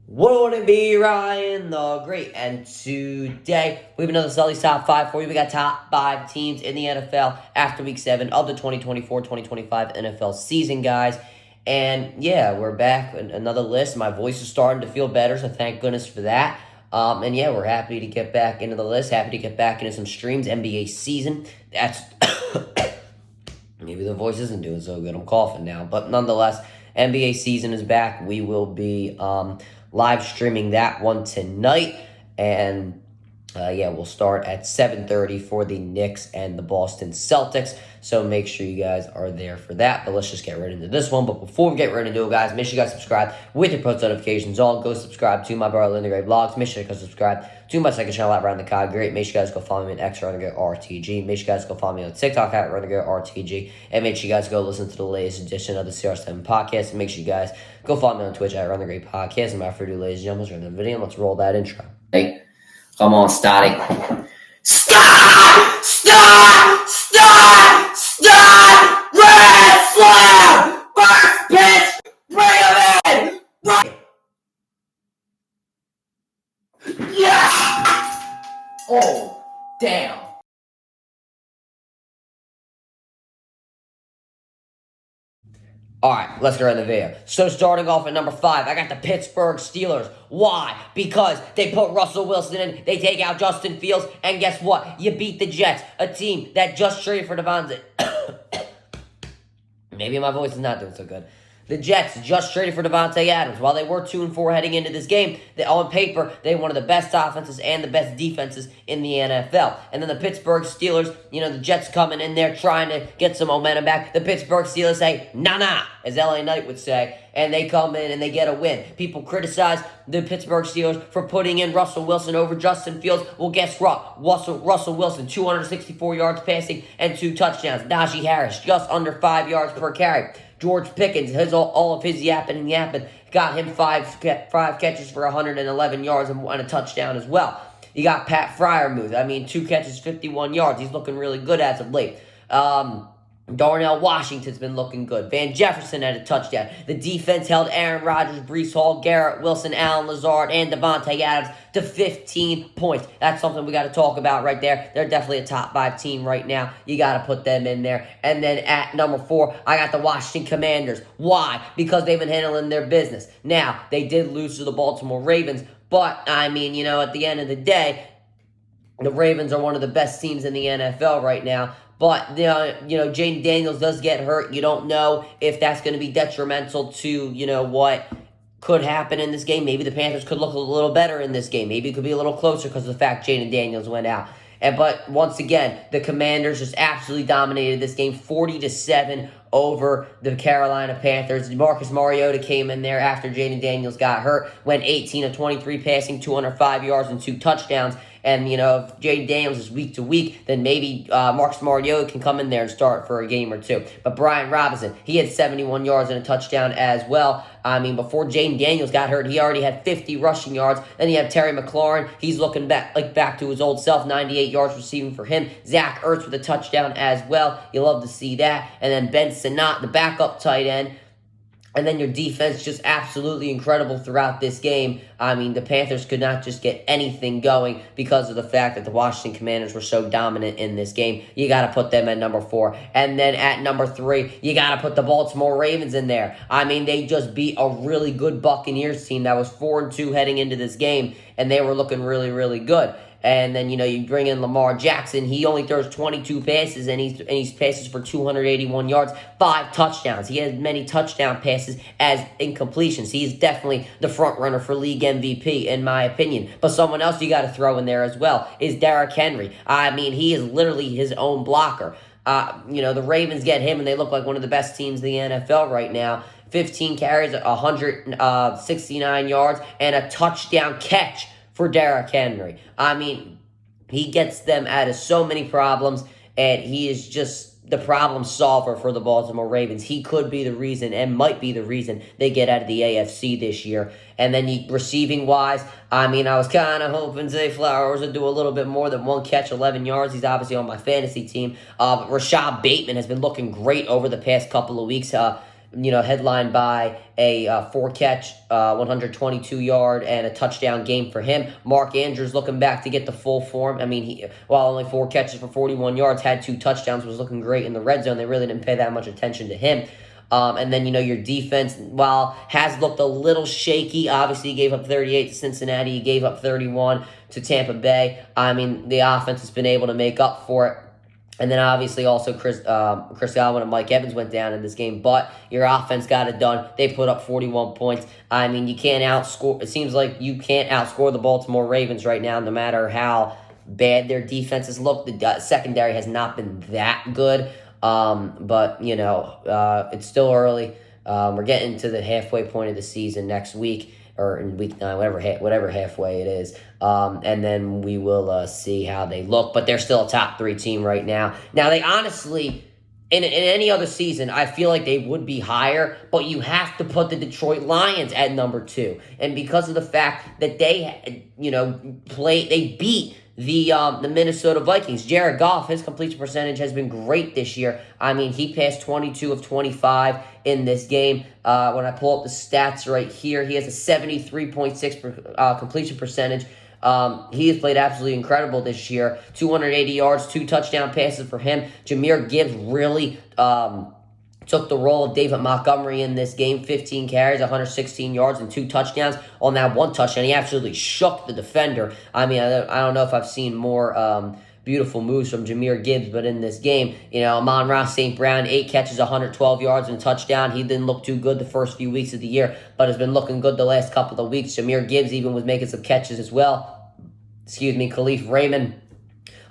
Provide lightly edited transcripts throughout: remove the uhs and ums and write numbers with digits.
Won't it be Ryan the Great? And today we have another Sulli's Top 5 for you. We got top 5 teams in the NFL after Week 7 of the 2024-2025 NFL season, guys. And yeah, we're back. Another list. My voice is starting to feel better, so thank goodness for that. And yeah, we're happy to get back into the list. Happy to get back into some streams. NBA season. That's maybe the voice isn't doing so good. I'm coughing now, but nonetheless, NBA season is back. We will be live streaming that one tonight, and yeah, we'll start at 7:30 for the Knicks and the Boston Celtics. So make sure you guys are there for that. But let's just get right into this one. But before we get right into it, guys, make sure you guys subscribe with your post notifications on. Go subscribe to my brother Linda Gray Vlogs. Make sure you guys subscribe to my second channel at Around the Cog Great. Make sure you guys go follow me on X RTG. Make sure you guys go follow me on TikTok at RTG. And make sure you guys go listen to the latest edition of the CR7 podcast. And make sure you guys go follow me on Twitch at Around the Great Podcast. And without further ado, ladies and gentlemen, let's run the video. Let's roll that intro. Hey, come on, Static. Stop! Stop! Stop! Stop! Red Slam! First pitch! Bring him in! Yes! Oh, damn. Alright, let's get right in the video. So starting off at number 5, I got the Pittsburgh Steelers. Why? Because they put Russell Wilson in, they take out Justin Fields, and guess what? You beat the Jets, a team that just traded for Devontae. Maybe my voice is not doing so good. The Jets just traded for Davante Adams. While they were 2-4 heading into this game, on paper, they were one of the best offenses and the best defenses in the NFL. And then the Pittsburgh Steelers, the Jets coming in there trying to get some momentum back. The Pittsburgh Steelers say, nah, as LA Knight would say, and they come in and they get a win. People criticize the Pittsburgh Steelers for putting in Russell Wilson over Justin Fields. Well, guess what? Russell Wilson, 264 yards passing and 2 touchdowns. Najee Harris, just under 5 yards per carry. George Pickens, all of his yapping, got him five catches for 111 yards and a touchdown as well. You got Pat Freiermuth. 2 catches, 51 yards. He's looking really good as of late. Darnell Washington's been looking good. Van Jefferson had a touchdown. The defense held Aaron Rodgers, Breece Hall, Garrett Wilson, Allen Lazard, and Davante Adams to 15 points. That's something we got to talk about right there. They're definitely a top 5 team right now. You got to put them in there. And then at number 4, I got the Washington Commanders. Why? Because they've been handling their business. Now, they did lose to the Baltimore Ravens, but, at the end of the day, the Ravens are one of the best teams in the NFL right now. But, Jaden Daniels does get hurt. You don't know if that's going to be detrimental to, what could happen in this game. Maybe the Panthers could look a little better in this game. Maybe it could be a little closer because of the fact Jaden Daniels went out. But once again, the Commanders just absolutely dominated this game, 40-7 over the Carolina Panthers. Marcus Mariota came in there after Jaden Daniels got hurt, went 18 of 23 passing, 205 yards and 2 touchdowns. And, if Jaden Daniels is week to week, then maybe Marcus Mariota can come in there and start for a game or two. But Brian Robinson, he had 71 yards and a touchdown as well. Before Jaden Daniels got hurt, he already had 50 rushing yards. Then you have Terry McLaurin. He's looking back to his old self, 98 yards receiving for him. Zach Ertz with a touchdown as well. You love to see that. And then Ben Sinnott, the backup tight end. And then your defense just absolutely incredible throughout this game. The Panthers could not just get anything going because of the fact that the Washington Commanders were so dominant in this game. You got to put them at number 4. And then at number 3, you got to put the Baltimore Ravens in there. They just beat a really good Buccaneers team that was 4-2 heading into this game, and they were looking really, really good. And then, you bring in Lamar Jackson. He only throws 22 passes, and he's passes for 281 yards, 5 touchdowns. He has many touchdown passes as incompletions. He's definitely the front runner for league MVP, in my opinion. But someone else you got to throw in there as well is Derrick Henry. He is literally his own blocker. The Ravens get him, and they look like one of the best teams in the NFL right now. 15 carries, 169 yards, and a touchdown catch for Derrick Henry. He gets them out of so many problems, and he is just the problem solver for the Baltimore Ravens. He could be the reason, and might be the reason, they get out of the AFC this year. And then receiving-wise, I was kind of hoping Zay Flowers would do a little bit more than 1 catch, 11 yards. He's obviously on my fantasy team. Rashad Bateman has been looking great over the past couple of weeks. headlined by a 4-catch, 122-yard, and a touchdown game for him. Mark Andrews looking back to get the full form. I mean, while only 4 catches for 41 yards, had 2 touchdowns, was looking great in the red zone. They really didn't pay that much attention to him. And then, your defense, while has looked a little shaky, obviously you gave up 38 to Cincinnati, you gave up 31 to Tampa Bay. I mean, the offense has been able to make up for it. And then obviously also Chris Godwin and Mike Evans went down in this game, but your offense got it done. They put up 41 points. I mean, you can't outscore. It seems like you can't outscore the Baltimore Ravens right now, no matter how bad their defenses look. The secondary has not been that good, but it's still early. We're getting to the halfway point of the season next week, or in week 9, whatever halfway it is. And then we will see how they look. But they're still a top 3 team right now. Now, they honestly, in any other season, I feel like they would be higher, but you have to put the Detroit Lions at number 2. And because of the fact that they, they beat the Minnesota Vikings. Jared Goff, his completion percentage has been great this year. I mean, he passed 22 of 25 in this game. When I pull up the stats right here, he has a 73.6 completion percentage. He has played absolutely incredible this year. 280 yards, 2 touchdown passes for him. Jahmyr Gibbs really took the role of David Montgomery in this game. 15 carries, 116 yards, and 2 touchdowns. On that 1 touchdown, he absolutely shook the defender. I mean, I don't know if I've seen more beautiful moves from Jahmyr Gibbs, but in this game, Amon-Ra St. Brown, 8 catches, 112 yards, and a touchdown. He didn't look too good the first few weeks of the year, but has been looking good the last couple of weeks. Jahmyr Gibbs even was making some catches as well. Khalif Raymond,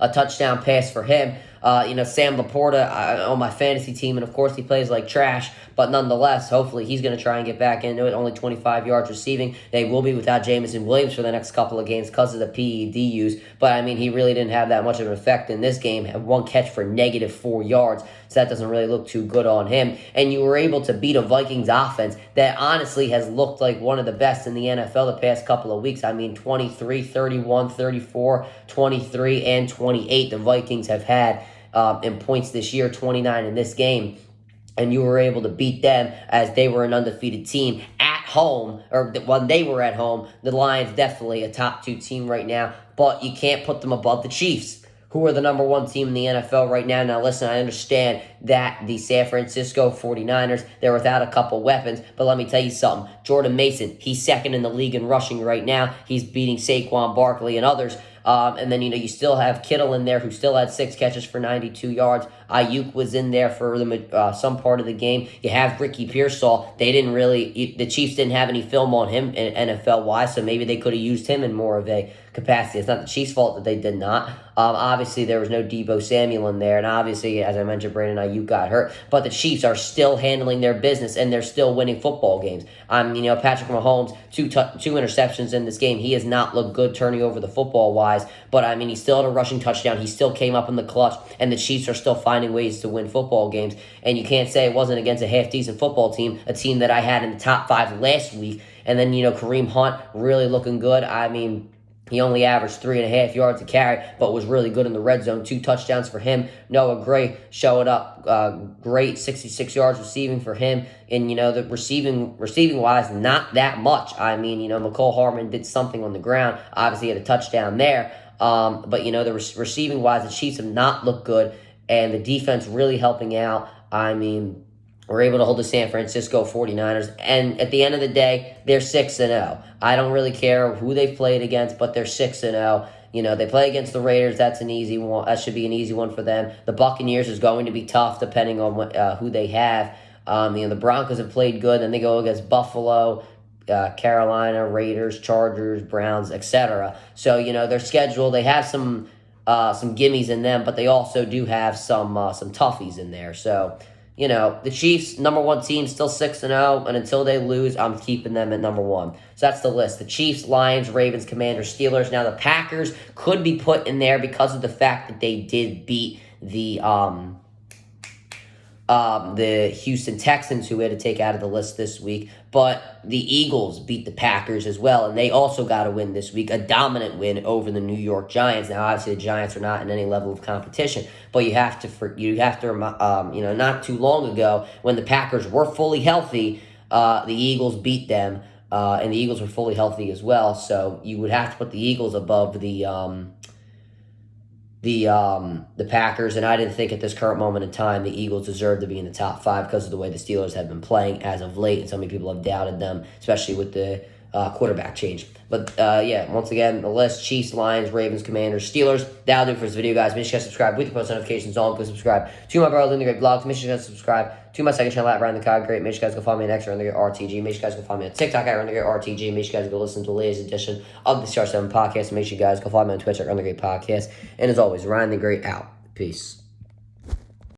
a touchdown pass for him. Sam Laporta on my fantasy team, and of course he plays like trash, but nonetheless, hopefully he's going to try and get back into it. Only 25 yards receiving. They will be without Jameson Williams for the next couple of games because of the PED use, but I mean, he really didn't have that much of an effect in this game. Had 1 catch for negative 4 yards, so that doesn't really look too good on him. And you were able to beat a Vikings offense that honestly has looked like one of the best in the NFL the past couple of weeks. I mean, 23, 31, 34, 23, and 28 the Vikings have had in points this year, 29 in this game. And you were able to beat them as they were an undefeated team at home, or when they were at home. The Lions definitely a top 2 team right now, but you can't put them above the Chiefs, who are the number 1 team in the NFL right now. Now, listen, I understand that the San Francisco 49ers, they're without a couple weapons, but let me tell you something. Jordan Mason, he's second in the league in rushing right now. He's beating Saquon Barkley and others. And then, you still have Kittle in there, who still had 6 catches for 92 yards. Ayuk was in there for some part of the game. You have Ricky Pearsall. The Chiefs didn't have any film on him NFL-wise, so maybe they could have used him in more of a capacity. It's not the Chiefs' fault that they did not. Obviously, there was no Deebo Samuel in there, and obviously, as I mentioned, Brandon Ayuk got hurt. But the Chiefs are still handling their business, and they're still winning football games. Patrick Mahomes, 2 interceptions in this game. He has not looked good turning over the football-wise, but, he still had a rushing touchdown. He still came up in the clutch, and the Chiefs are still finding ways to win football games. And you can't say it wasn't against a half-decent football team, a team that I had in the top 5 last week. And then, Kareem Hunt really looking good. He only averaged 3.5 yards a carry, but was really good in the red zone. 2 touchdowns for him. Noah Gray showing up great, 66 yards receiving for him. And, the receiving-wise, not that much. McCole Hardman did something on the ground. Obviously, had a touchdown there. But, the receiving-wise, the Chiefs have not looked good. And the defense really helping out. We're able to hold the San Francisco 49ers. And at the end of the day, they're 6-0. I don't really care who they've played against, but they're 6-0. They play against the Raiders. That's an easy one. That should be an easy one for them. The Buccaneers is going to be tough depending on who they have. The Broncos have played good. Then they go against Buffalo, Carolina, Raiders, Chargers, Browns, etc. So, their schedule, they have some gimmies in them, but they also do have some toughies in there. So, the Chiefs, number 1 team, still 6-0, and until they lose, I'm keeping them at number 1. So that's the list. The Chiefs, Lions, Ravens, Commanders, Steelers. Now, the Packers could be put in there because of the fact that they did beat the the Houston Texans, who we had to take out of the list this week. But the Eagles beat the Packers as well, and they also got a win this week, a dominant win over the New York Giants. Now, obviously, the Giants are not in any level of competition, but you have to, not too long ago when the Packers were fully healthy, the Eagles beat them, and the Eagles were fully healthy as well. So you would have to put the Eagles above the Packers, and I didn't think at this current moment in time the Eagles deserve to be in the top 5 because of the way the Steelers have been playing as of late, and so many people have doubted them, especially with the quarterback change. But once again, the list: Chiefs, Lions, Ravens, Commanders, Steelers. That'll do it for this video, guys. Make sure you guys subscribe with the post notifications on. Go subscribe to my brother in the great blogs. Make sure you guys subscribe to my second channel at Ryan the Cog Great. Make sure you guys go follow me next Ryan the Great RTG. Make sure you guys go follow me on TikTok at Ryan the Great RTG. Make sure you guys go listen to the latest edition of the CR7 podcast. Make sure you guys go follow me on Twitch at Ryan the Great Podcast. And as always, Ryan the Great out. Peace.